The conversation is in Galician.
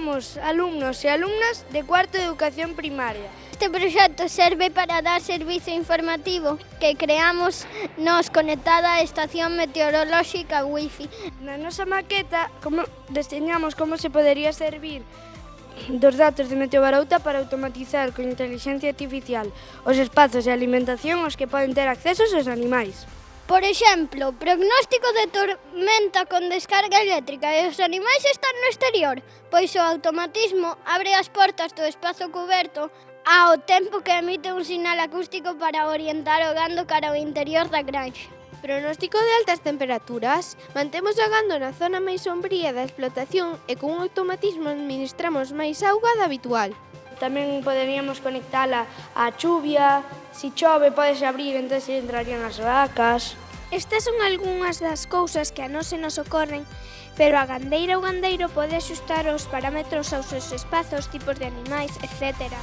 somos alumnos e alumnas de cuarto de educación primaria. Este proxecto serve para dar servizo informativo que creamos nos conectada á estación meteorolóxica Wi-Fi. Na nosa maqueta deseñamos como se podería servir dos datos de Meteobarouta para automatizar con inteligencia artificial os espazos de alimentación aos que poden ter accesos os animais. Por exemplo, prognóstico de tormenta con descarga eléctrica e os animais están no exterior, pois o automatismo abre as portas do espazo cuberto ao tempo que emite un sinal acústico para orientar o gando cara ao interior da granxa. Pronóstico de altas temperaturas. Mantemos o gando na zona máis sombría da explotación e con un automatismo administramos máis auga da habitual. Tamén poderíamos conectala á chuvia, se chove podes abrir, entón se entrarían as vacas. Estas son algunhas das cousas que a nós se nos ocorren, pero a gandeira ou gandeiro pode axustar os parámetros aos seus espazos, tipos de animais, etc.